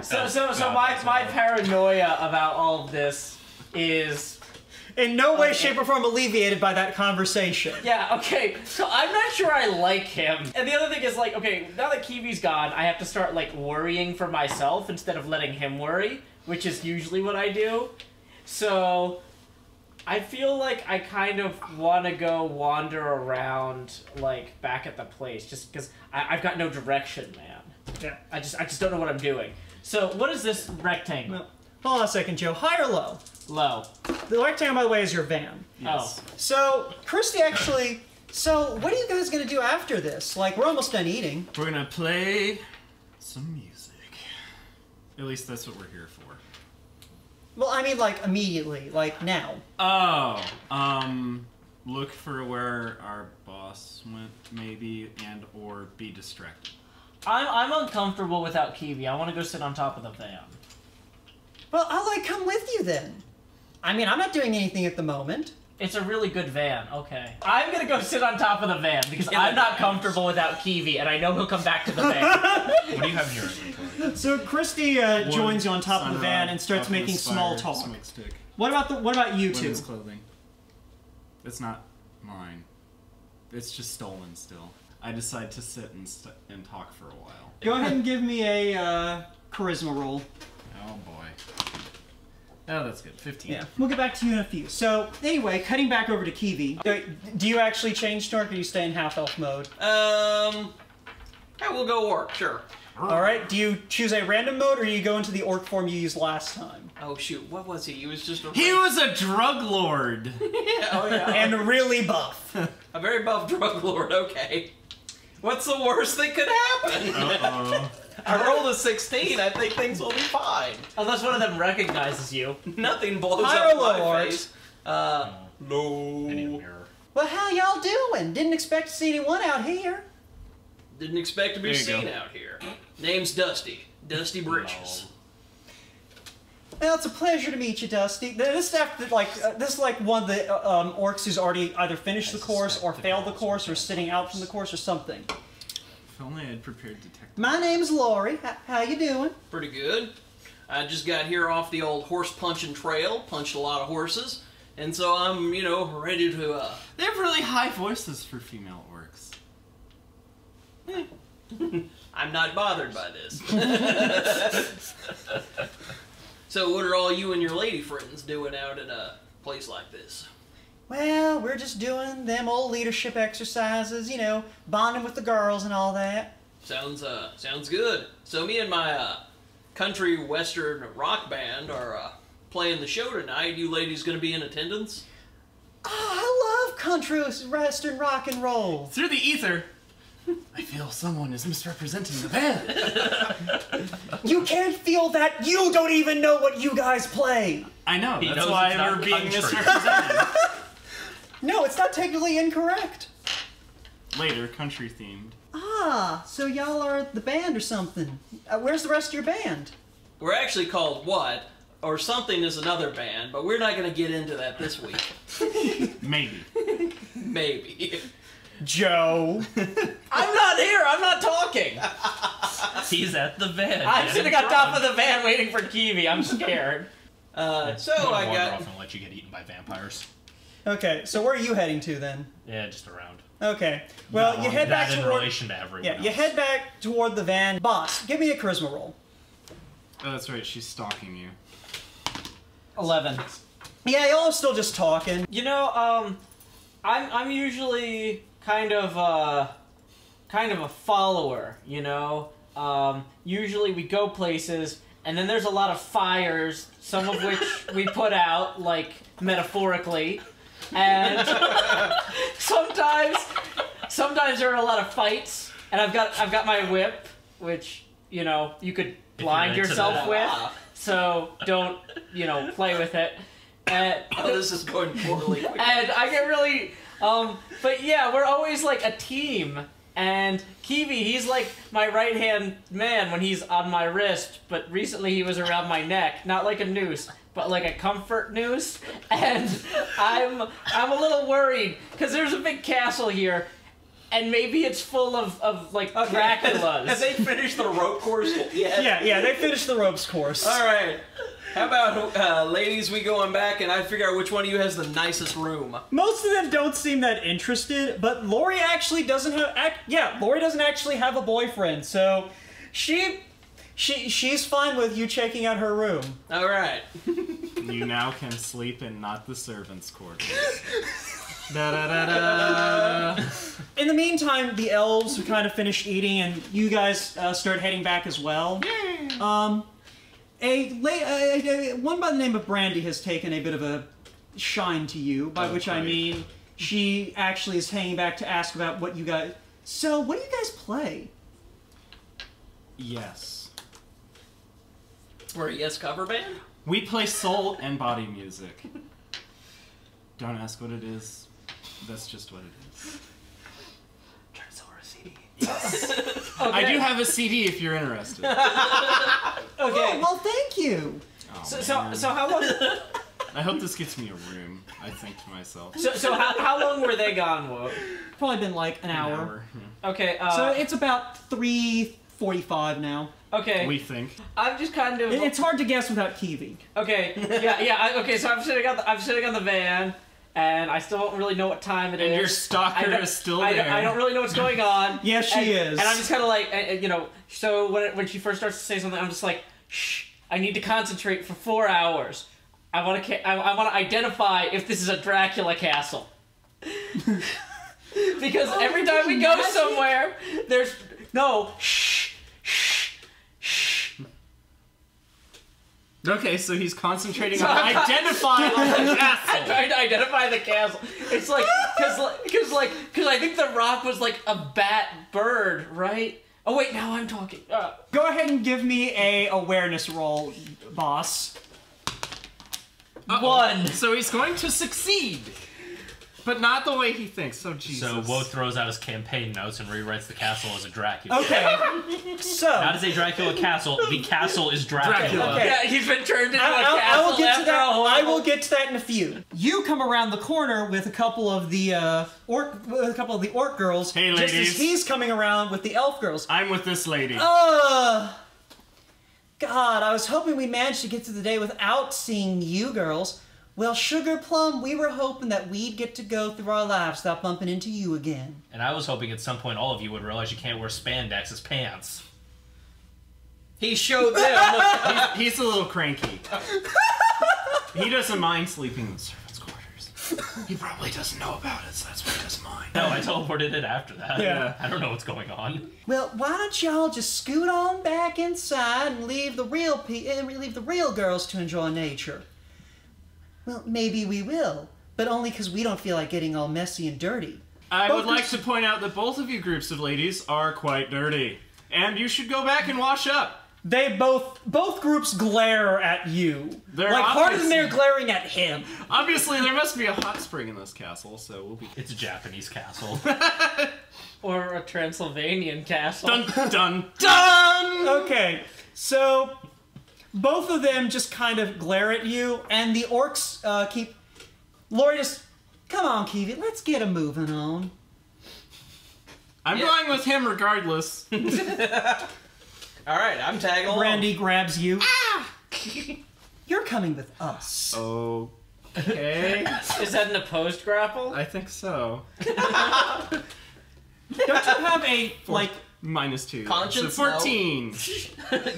So my paranoia about all of this is in no way, shape, or form alleviated by that conversation. Yeah, okay, so I'm not sure I like him. And the other thing is, like, okay, now that Kiwi's gone, I have to start, like, worrying for myself instead of letting him worry, which is usually what I do. So I feel like I kind of want to go wander around, like, back at the place, just because I've got no direction, man. Yeah. I just don't know what I'm doing. So, what is this rectangle? Well, hold on a second, Joe. High or low? Low. The rectangle, by the way, is your van. Yes. Oh. So, Christy actually... So, what are you guys going to do after this? Like, we're almost done eating. We're going to play some music. At least that's what we're here for. Well, I mean, like, immediately. Like, now. Oh. Look for where our boss went, maybe, and or be distracted. I'm uncomfortable without Kiwi. I want to go sit on top of the van. Well, I'll, like, come with you then. I mean, I'm not doing anything at the moment. It's a really good van. Okay. I'm gonna go sit on top of the van because I'm not comfortable without Kiwi, and I know he'll come back to the van. What do you have in your inventory? So Christy joins you on top of the van and starts making small talk. What about you two? Women's clothing. It's not mine. It's just stolen still. I decide to sit and talk for a while. Go ahead and give me a charisma roll. Oh boy. Oh, that's good. 15. Yeah, we'll get back to you in a few. So, anyway, cutting back over to Kiwi. Do you actually change to orc, or do you stay in half-elf mode? Yeah, we'll go orc, sure. Alright, do you choose a random mode, or do you go into the orc form you used last time? Oh, shoot, what was he? He was just a... He was a drug lord! Yeah, oh yeah. And really buff. A very buff drug lord, okay. What's the worst that could happen? Uh-oh. I rolled a 16, I think things will be fine. Unless one of them recognizes you. Nothing blows High up or low, my Art? face. I Low. need a mirror. Well, how y'all doing? Didn't expect to see anyone out here. Didn't expect to be There you seen go. out here. Name's Dusty. Dusty Britches. Well, it's a pleasure to meet you, Dusty. This is like one of the orcs who's already either finished the course or failed the course or sitting out from the course or something. If only I'd prepared detective. My name's Lori. How you doing? Pretty good. I just got here off the old horse punching trail, punched a lot of horses, and so I'm, you know, ready to, They have really high voices for female orcs. I'm not bothered by this. So what are all you and your lady friends doing out in a place like this? Well, we're just doing them old leadership exercises, you know, bonding with the girls and all that. Sounds good. So me and my, country western rock band are, playing the show tonight. You ladies gonna be in attendance? Oh, I love country western rock and roll. Through the ether, I feel someone is misrepresenting the band. You can't feel that. You don't even know what you guys play. I know, He that's knows why it's not we're being country. misrepresented. No, it's not technically incorrect. Later, country themed. Ah, so y'all are the band or something. Where's the rest of your band? We're actually called What? Or something is another band, but we're not gonna get into that this week. Maybe. Maybe. Joe. I'm not here. I'm not talking. He's at the van. I'm sitting on top of the van waiting for Kiwi. I'm scared. So I'm gonna I wander got... off and let you get eaten by vampires. Okay, so where are you heading to then? Yeah, just around. Okay. Well, you head back that in toward... relation to everyone Yeah, you else. head back toward the van. Boss, give me a charisma roll. Oh, that's right, she's stalking you. 11. Yeah, y'all are still just talking. You know, I'm usually kind of a follower, you know? Usually we go places, and then there's a lot of fires, some of which we put out, like, metaphorically, and sometimes there are a lot of fights, and I've got my whip, which, you know, you could blind into yourself that. with, so don't, you know, play with it. And, Oh, this is going poorly. and I get really, but yeah, we're always like a team. And Kiwi, he's like my right-hand man when he's on my wrist, but recently he was around my neck, not like a noose, but like a comfort noose. And I'm a little worried because there's a big castle here, and maybe it's full of like Have Draculas. they finished the rope course yet? Yeah, they finished the ropes course. All right. How about, ladies, we go on back and I figure out which one of you has the nicest room. Most of them don't seem that interested, but Lori actually doesn't have. Lori doesn't actually have a boyfriend, so she's fine with you checking out her room. All right. You now can sleep in not the servants' quarters. Da da da da. In the meantime, the elves have kind of finished eating, and you guys start heading back as well. One by the name of Brandy has taken a bit of a shine to you, by which I mean she actually is hanging back to ask about what you guys... So, what do you guys play? Yes. We're a Yes cover band? We play soul and body music. Don't ask what it is. That's just what it is. Try to sell her a CD. Okay. I do have a CD if you're interested. Okay. Oh, well, thank you. Oh, So how long? I hope this gets me a room, I think to myself. So how long were they gone, Whoa? Probably been like an hour. Okay. So it's about 3:45 now. Okay. We think. I'm just kind of. It's hard to guess without Kiwi. Okay. Yeah. Okay. So I'm sitting on the van, and I still don't really know what time it is. And your stalker is still there. I don't really know what's going on. Yes, she is. And I'm just kind of like, So when she first starts to say something, I'm just like, shh. I need to concentrate for 4 hours. I want to identify if this is a Dracula castle. Because every time we go somewhere, there's shh. Okay, so he's concentrating on identifying the castle. I'm trying to identify the castle. It's like, because I think the rock was like a bat bird, right? Oh wait, now I'm talking. Go ahead and give me a awareness roll, boss. One. So he's going to succeed. But not the way he thinks. Oh, Jesus. So Woe throws out his campaign notes and rewrites the castle as a Dracula. Okay, so... Not as a Dracula castle, the castle is Dracula. Okay. Yeah, he's been turned into a I castle will get to after a that. while. I will get to that in a few. You come around the corner with a couple of the orc girls. Hey, just ladies. as he's coming around with the elf girls. I'm with this lady. God, I was hoping we managed to get through the day without seeing you girls. Well, Sugar Plum, we were hoping that we'd get to go through our lives without bumping into you again. And I was hoping at some point all of you would realize you can't wear spandex as pants. He showed them. He's a little cranky. He doesn't mind sleeping in the servants' quarters. He probably doesn't know about it, so that's why he doesn't mind. No, I teleported it after that. Yeah. I don't know what's going on. Well, why don't y'all just scoot on back inside and leave the real girls to enjoy nature? Well, maybe we will, but only because we don't feel like getting all messy and dirty. I would like to point out that both of you groups of ladies are quite dirty. And you should go back and wash up. They both groups glare at you. They're like harder than obviously- they're glaring at him. Obviously, there must be a hot spring in this castle, so we'll be... It's a Japanese castle. Or a Transylvanian castle. Dun, dun, dun! Okay, so both of them just kind of glare at you, and the orcs keep... Lori just... Come on, Kiwi, let's get a moving on. I'm going with him regardless. All right, I'm tagging along. Brandy grabs you. Ah! You're coming with us. Okay. Is that an opposed grapple? I think so. Don't you have a, like... -2. Conscience? So 14.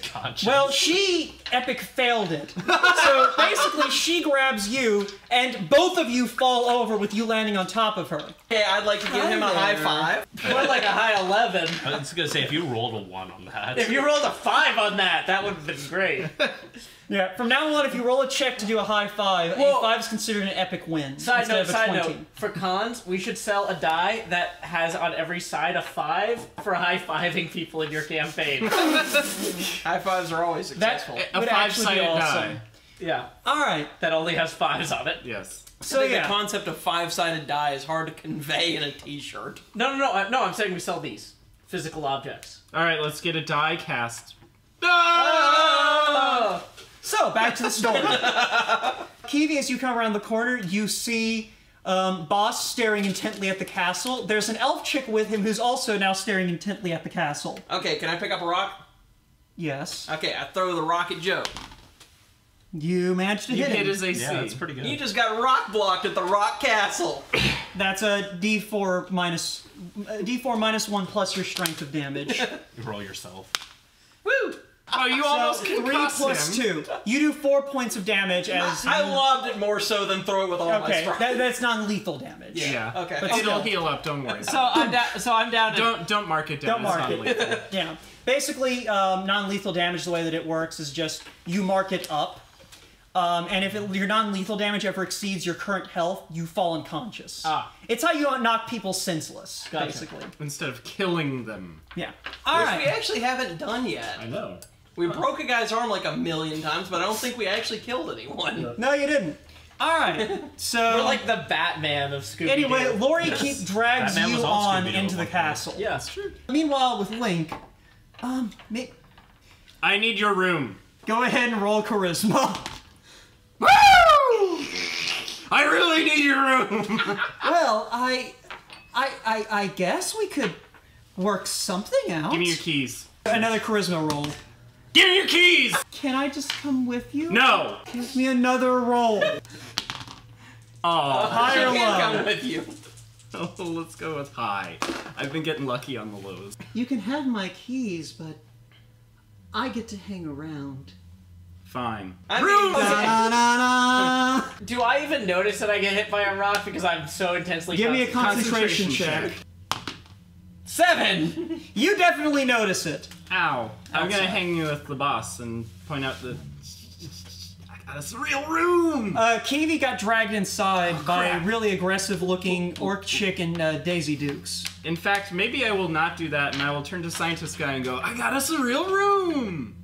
Conscience. Well, she epic failed it. So basically, she grabs you, and both of you fall over with you landing on top of her. Okay, I'd like to give him a high five. More like a high 11. I was gonna say, if you rolled a 1 on that. If you rolled a 5 on that, that would have been great. Yeah, from now on, if you roll a check to do a high five, Whoa. a 5 is considered an epic win. Side instead note, of a side 20. note. For cons, we should sell a die that has on every side a 5 for high-fiving people in your campaign. High fives are always successful. A would actually be 5-sided awesome. die. Yeah, Alright, that only has 5s on it. Yes. so I think yeah. the concept of 5-sided die is hard to convey in a t-shirt. No, I'm saying we sell these. Physical objects. Alright, let's get a die cast. So, back to the story. Kiwi, as you come around the corner, you see Boss staring intently at the castle. There's an elf chick with him who's also now staring intently at the castle. Okay, can I pick up a rock? Yes. Okay, I throw the rock at Joe. You managed to You hit hit him. his AC. Yeah, that's pretty good. You just got rock blocked at the rock castle. That's a D4 minus 1 plus your strength of damage. You roll yourself. Woo! Oh, you So almost 3 concussed plus him. 2. You do 4 points of damage as I lobbed it more so than throw it with all my okay. strength. That's non-lethal damage. Yeah. Okay. But it'll heal up. Don't worry. So I'm down to... Don't mark it down. Don't mark it's it. not lethal. Yeah. Basically, non-lethal damage, the way that it works is just you mark it up. And if your non-lethal damage ever exceeds your current health, you fall unconscious. It's how you knock people senseless, Gotcha. basically. Instead of killing them. Yeah. Which Alright. we actually haven't done yet. I know. We broke a guy's arm like 1,000,000 times, but I don't think we actually killed anyone. No, you didn't. Alright. So... We're like the Batman of Scooby-Doo. Anyway, Lori drags Batman you was all on Scooby-Doo into at the one point. castle. Yeah, it's true. Meanwhile, with Link, I need your room. go ahead and roll charisma. Woo! I really need your room. Well, I guess we could work something out. Give me your keys. Another charisma roll. Give me your keys. Can I just come with you? No. Give me another roll. Oh. High or I can't low? come with you. Oh, let's go with high. I've been getting lucky on the lows. You can have my keys, but I get to hang around. Fine. I mean, Na-na-na. Do I even notice that I get hit by a rock because I'm so intensely Give me a concentrated? concentration check. 7! You definitely notice it. Ow. I'm gonna Outside. hang you with the boss and point out that I got us a real room. Kiwi got dragged inside by a crap. really aggressive-looking orc chick and Daisy Dukes. In fact, maybe I will not do that, and I will turn to Scientist Guy and go, I got us a real room.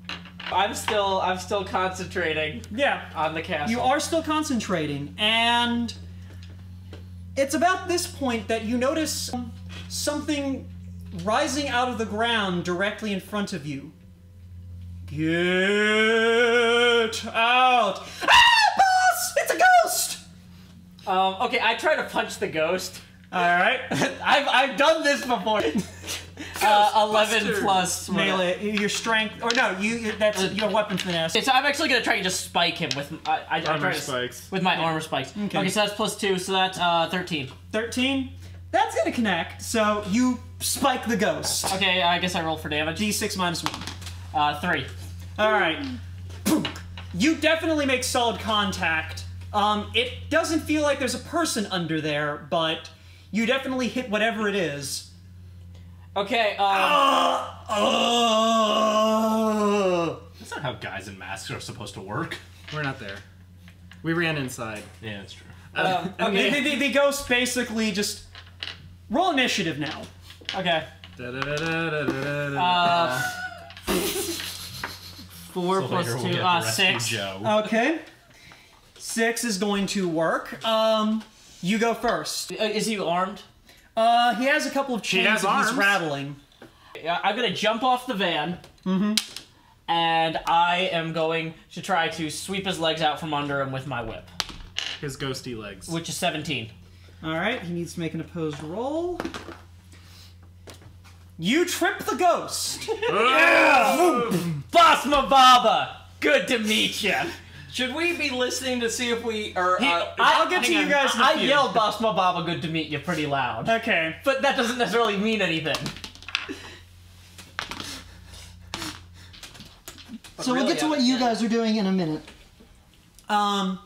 I'm still concentrating Yeah. on the castle. You are still concentrating, and it's about this point that you notice something rising out of the ground directly in front of you. Get out! Ah, boss! It's a ghost! Okay, I try to punch the ghost. All right. I've done this before. 11 plus Melee, your strength, or no, that's your weapon finesse. Okay, so I'm actually gonna try and just spike him with I try Armor to- spikes. with my armor spikes. Okay, so that's +2, so that's 13. 13. That's gonna connect. So you spike the ghost. Okay, I guess I roll for damage. D6 minus 1. 3. All right. You definitely make solid contact. It doesn't feel like there's a person under there, but you definitely hit whatever it is. Okay. That's not how guys in masks are supposed to work. We're not there. We ran inside. Yeah, that's true. Okay. The ghost basically just roll initiative now. Okay. Da-da-da-da-da-da-da. 4 So plus later we'll 2, get to rescue 6. Joe. Okay. 6 is going to work. You go first. Is he armed? He has a couple of chains has that he's arms. rattling. I'm gonna jump off the van. And I am going to try to sweep his legs out from under him with my whip, His ghosty legs. which is 17. All right, he needs to make an opposed roll. You trip the ghost. Boss Mababa! Good to meet you. should we be listening to see if we are? I'll get to you guys in a I few. yelled Boss Mababa, good to meet you, pretty loud. Okay. But that doesn't necessarily mean anything. So we'll really get to what you understand. guys are doing in a minute. What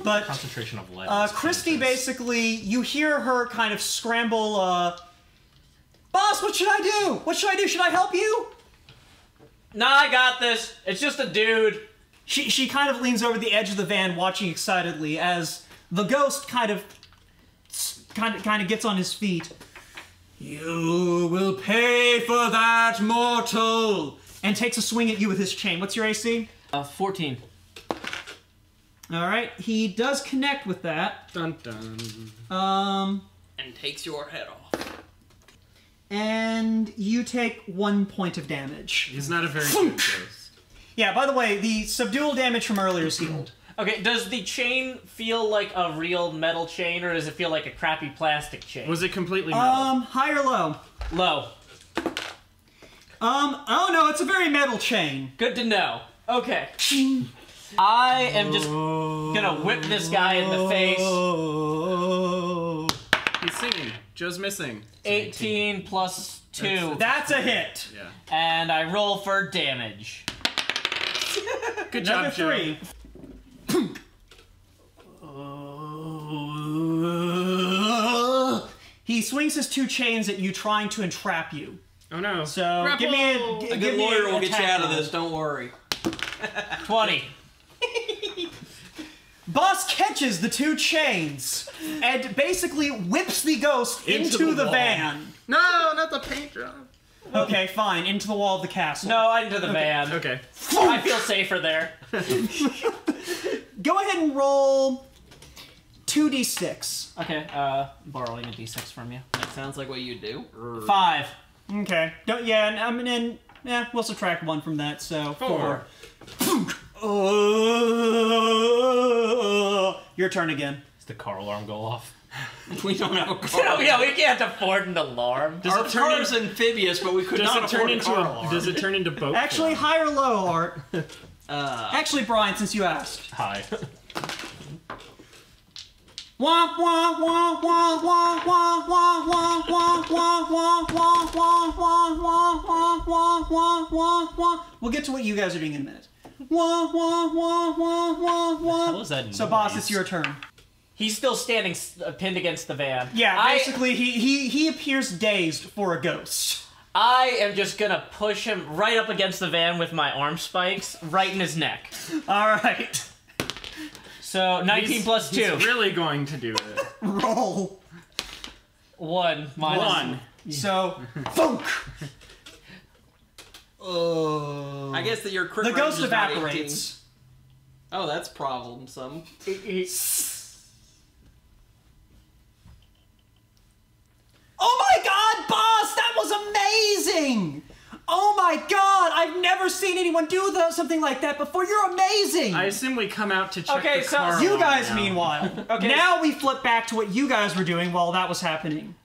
But, the concentration of lead? Christy basically, you hear her kind of scramble, Boss, what should I do? What should I do? Should I help you? Nah, I got this. It's just a dude. She kind of leans over the edge of the van, watching excitedly as the ghost kind of gets on his feet. You will pay for that, mortal! And takes a swing at you with his chain. What's your AC? 14. Alright, he does connect with that. Dun dun. and takes your head off. And you take 1 point of damage. He's not a very good ghost. Yeah, by the way, the subdual damage from earlier is healed. Okay, does the chain feel like a real metal chain, or does it feel like a crappy plastic chain? Was it completely metal? High or low? Low. Oh no, it's a very metal chain. Good to know. Okay. I am just gonna whip this guy in the face. He's singing. Joe's missing. 18 plus 2. That's a hit. Yeah. And I roll for damage. Good Number job, Joe. 3. He swings his 2 chains at you, trying to entrap you. Oh no. So Grapple! give me A give good me lawyer an will get you attack out of roll. this, don't worry. 20. Boss catches the 2 chains and basically whips the ghost into the wall. van. No, not the paint job. Okay, fine. Into the wall of the castle. No, into the van. Okay. I feel safer there. Go ahead and roll 2d6. Okay, borrowing a d6 from you. That sounds like what you do. 5. Okay. Don't. Yeah. I mean, we'll subtract 1 from that. So 4. Your turn again. Does the car alarm go off? We don't have a car. Oh yeah, we can't afford an alarm. Our car is amphibious, but we could not afford a car alarm. Does it turn into boat? Actually, form? high or low, Art? Actually, Brian, since you asked. Hi. Wah wah wah wah wah wah wah wah wah wah wah wah wah wah wah wah wah wah wah. We'll get to what you guys are doing in a minute. Wah wah wah wah wah wah. What was that So, noise? boss, it's your turn. He's still standing pinned against the van. Yeah, basically, he appears dazed for a ghost. I am just gonna push him right up against the van with my arm spikes, right in his neck. All right, So 19 plus 2. He's really going to do it. roll. 1 minus 1. So, thunk. Oh. I guess that your crit The range ghost is not 18. evaporates. Oh, that's problemsome. Oh my god, boss! That was amazing! Oh my god! I've never seen anyone do something like that before. You're amazing! I assume we come out to check Okay, the so car You alarm guys, now. meanwhile. Okay. Now we flip back to what you guys were doing while that was happening.